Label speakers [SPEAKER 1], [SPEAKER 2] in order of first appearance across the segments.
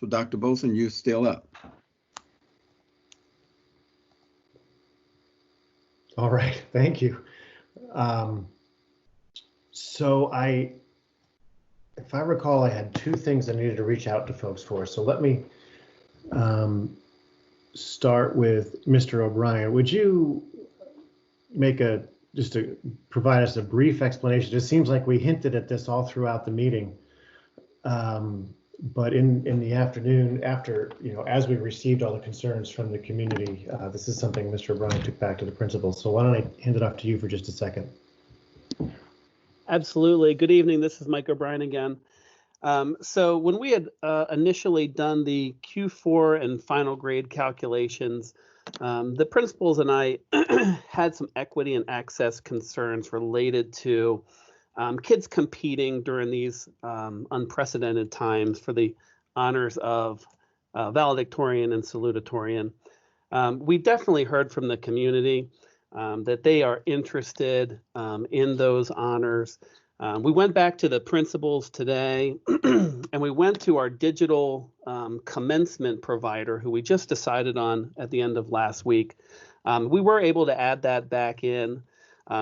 [SPEAKER 1] So Dr. Bolson, you're still up.
[SPEAKER 2] All right, thank you. So if I recall, I had two things I needed to reach out to folks for. So let me start with Mr. O'Brien. Would you make provide us a brief explanation? It seems like we hinted at this all throughout the meeting, but in the afternoon, after, as we received all the concerns from the community, this is something Mr. O'Brien took back to the principal. So why don't I hand it off to you for just a second?
[SPEAKER 3] Absolutely. Good evening. This is Mike O'Brien again. So when we had initially done the Q4 and final grade calculations, the principals and I had some equity and access concerns related to kids competing during these unprecedented times for the honors of valedictorian and salutatorian. We definitely heard from the community that they are interested in those honors. We went back to the principals today and we went to our digital commencement provider who we just decided on at the end of last week. We were able to add that back in.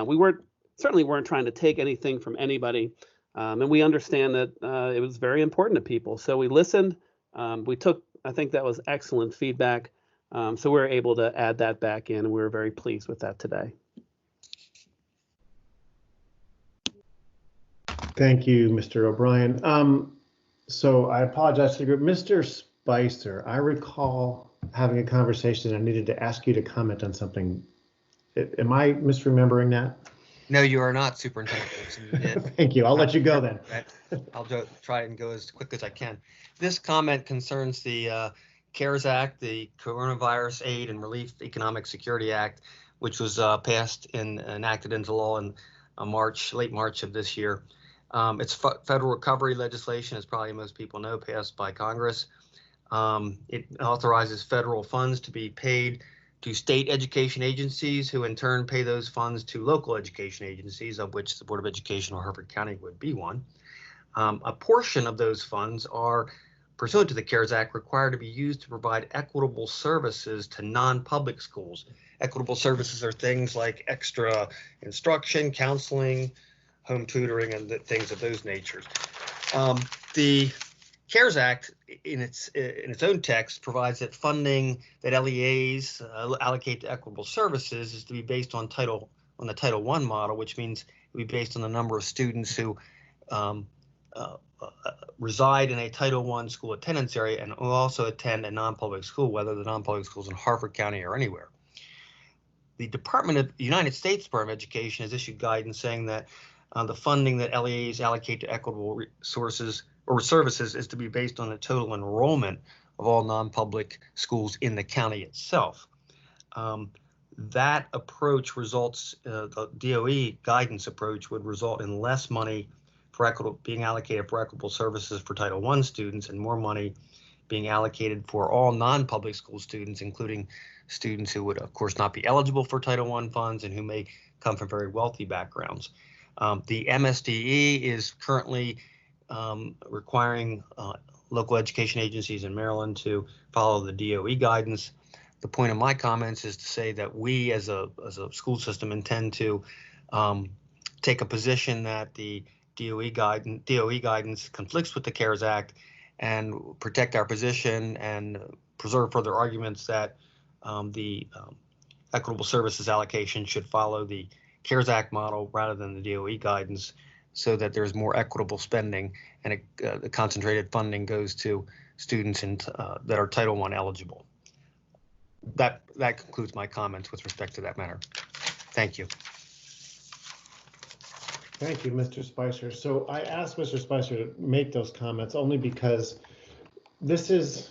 [SPEAKER 3] We certainly weren't trying to take anything from anybody. And we understand that it was very important to people. So we listened, we took, I think that was excellent feedback. So we were able to add that back in and we were very pleased with that today.
[SPEAKER 2] Thank you, Mr. O'Brien. So I apologize to the group. Mr. Spicer, I recall having a conversation. I needed to ask you to comment on something. Am I misremembering that?
[SPEAKER 4] No, you are not, Superintendent.
[SPEAKER 2] Thank you. I'll let you go then.
[SPEAKER 4] I'll try and go as quick as I can. This comment concerns the CARES Act, the Coronavirus Aid and Relief Economic Security Act, which was passed and enacted into law in late March of this year. It's federal recovery legislation, as probably most people know, passed by Congress. It authorizes federal funds to be paid to state education agencies, who in turn pay those funds to local education agencies, of which the Board of Education of Harford County would be one. A portion of those funds are, pursuant to the CARES Act, required to be used to provide equitable services to non-public schools. Equitable services are things like extra instruction, counseling, home tutoring, and things of those natures. The CARES Act, in its own text, provides that funding that LEAs allocate to equitable services is to be based on the Title I model, which means it will be based on the number of students who reside in a Title I school attendance area and will also attend a non-public school, whether the non-public school is in Harford County or anywhere. The United States Department of Education has issued guidance saying that the funding that LEAs allocate to equitable sources or services is to be based on the total enrollment of all non-public schools in the county itself. That approach results, the DOE guidance approach would result in less money for being allocated for equitable services for Title I students and more money being allocated for all non-public school students, including students who would, of course, not be eligible for Title I funds and who may come from very wealthy backgrounds. The MSDE is currently requiring local education agencies in Maryland to follow the DOE guidance. The point of my comments is to say that we as a school system intend to take a position that the DOE guidance conflicts with the CARES Act and protect our position and preserve further arguments that the equitable services allocation should follow the CARES Act model rather than the DOE guidance, so that there's more equitable spending and the concentrated funding goes to students that are Title I eligible. That concludes my comments with respect to that matter. Thank you.
[SPEAKER 2] Thank you, Mr. Spicer. So I asked Mr. Spicer to make those comments only because this is,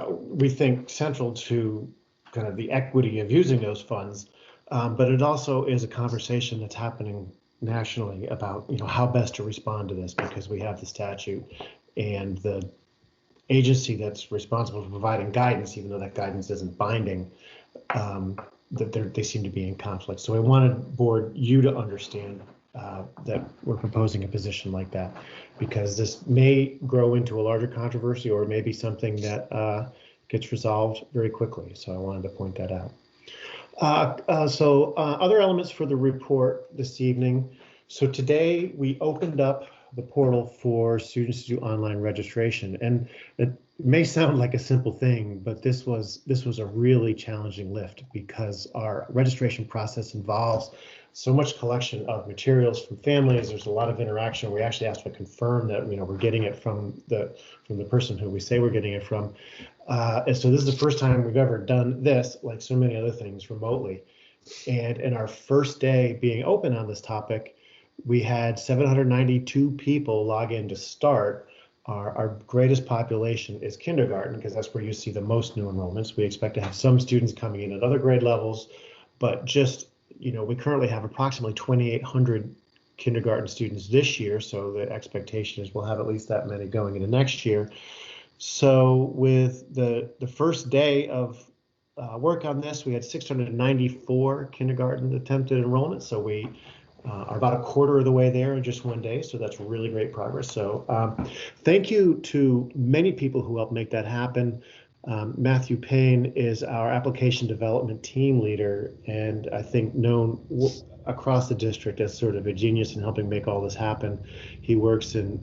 [SPEAKER 2] we think, central to kind of the equity of using those funds, but it also is a conversation that's happening nationally about, how best to respond to this, because we have the statute and the agency that's responsible for providing guidance, even though that guidance isn't binding, that they seem to be in conflict. So I wanted, board, you to understand that we're proposing a position like that, because this may grow into a larger controversy or maybe something that gets resolved very quickly. So I wanted to point that out. Other elements for the report this evening. So today we opened up the portal for students to do online registration, and it may sound like a simple thing, but this was a really challenging lift because our registration process involves so much collection of materials from families. There's a lot of interaction. We actually have to confirm that we're getting it from the person who we say we're getting it from. And so this is the first time we've ever done this, like so many other things, remotely. And in our first day being open on this topic, we had 792 people log in to start. Our greatest population is kindergarten, because that's where you see the most new enrollments. We expect to have some students coming in at other grade levels, but just, we currently have approximately 2,800 kindergarten students this year. So the expectation is we'll have at least that many going into next year. So with the first day of work on this, we had 694 kindergarten attempted enrollment. So we are about a quarter of the way there in just one day. So that's really great progress. So thank you to many people who helped make that happen. Matthew Paine is our application development team leader, and I think known across the district as sort of a genius in helping make all this happen. He works in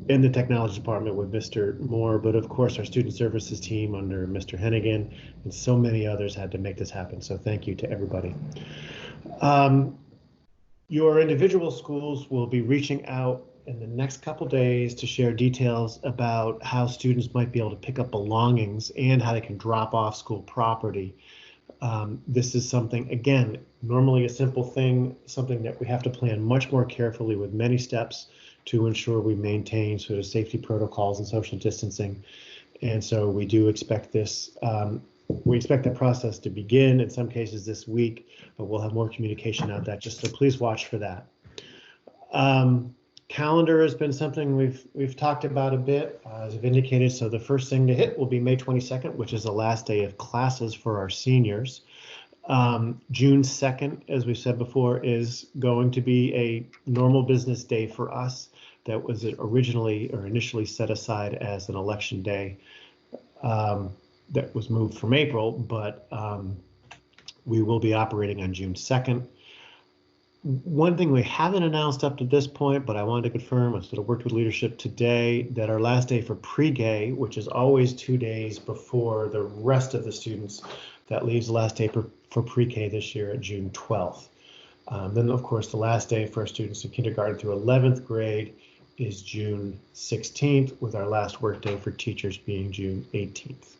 [SPEAKER 2] the technology department with Mr. Moore, but of course our student services team under Mr. Hennigan and so many others had to make this happen. So thank you to everybody. Your individual schools will be reaching out in the next couple days to share details about how students might be able to pick up belongings and how they can drop off school property. This is something, again, normally a simple thing, something that we have to plan much more carefully with many steps to ensure we maintain sort of safety protocols and social distancing. And so we do expect this. We expect the process to begin in some cases this week, but we'll have more communication on that, just so please watch for that. Calendar has been something we've talked about a bit, as I've indicated. So the first thing to hit will be May 22nd, which is the last day of classes for our seniors. June 2nd, as we said before, is going to be a normal business day for us. That was originally or initially set aside as an election day. That was moved from April, but we will be operating on June 2nd. One thing we haven't announced up to this point, but I wanted to confirm, I sort of worked with leadership today, that our last day for pre-K, which is always 2 days before the rest of the students, that leaves the last day for pre-K this year at June 12th. Then, of course, the last day for our students in kindergarten through 11th grade is June 16th, with our last work day for teachers being June 18th.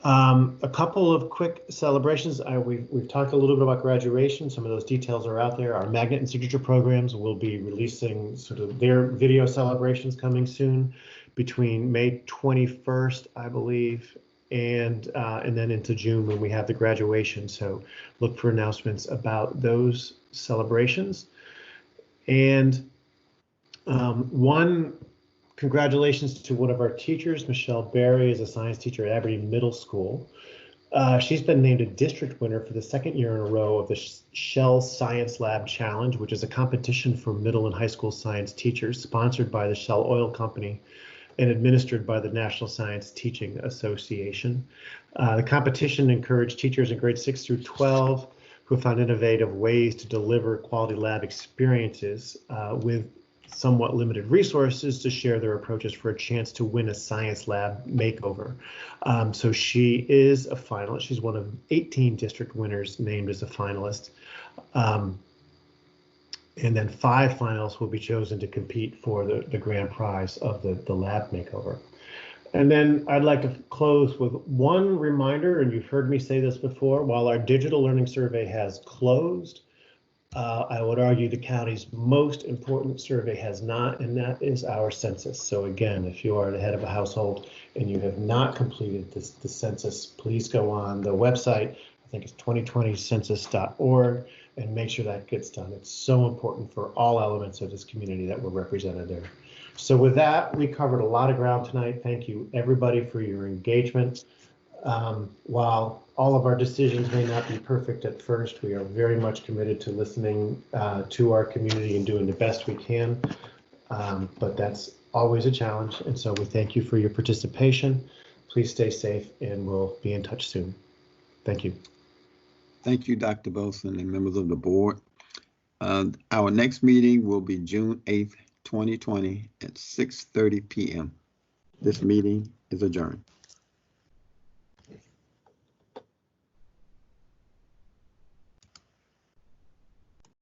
[SPEAKER 2] A couple of quick celebrations. We've talked a little bit about graduation. Some of those details are out there. Our magnet and signature programs will be releasing sort of their video celebrations coming soon, between May 21st, I believe, and then into June when we have the graduation. So look for announcements about those celebrations. And congratulations to one of our teachers. Michelle Berry is a science teacher at Aberdeen Middle School. She's been named a district winner for the second year in a row of the Shell Science Lab Challenge, which is a competition for middle and high school science teachers sponsored by the Shell Oil Company and administered by the National Science Teaching Association. The competition encouraged teachers in grades 6 through 12 who found innovative ways to deliver quality lab experiences with somewhat limited resources to share their approaches for a chance to win a science lab makeover. So she is a finalist. She's one of 18 district winners named as a finalist. And then 5 finalists will be chosen to compete for the grand prize of the lab makeover. And then I'd like to close with one reminder, and you've heard me say this before, while our digital learning survey has closed, I would argue the county's most important survey has not, and that is our census. So again, if you are the head of a household and you have not completed the census, please go on the website. I think it's 2020census.org, and make sure that gets done. It's so important for all elements of this community that were represented there. So with that, we covered a lot of ground tonight. Thank you, everybody, for your engagement. While all of our decisions may not be perfect at first, we are very much committed to listening to our community and doing the best we can. But that's always a challenge. And so we thank you for your participation. Please stay safe and we'll be in touch soon. Thank you.
[SPEAKER 1] Thank you, Dr. Boson and members of the board. Our next meeting will be June 8th, 2020 at 6:30 p.m. This meeting is adjourned.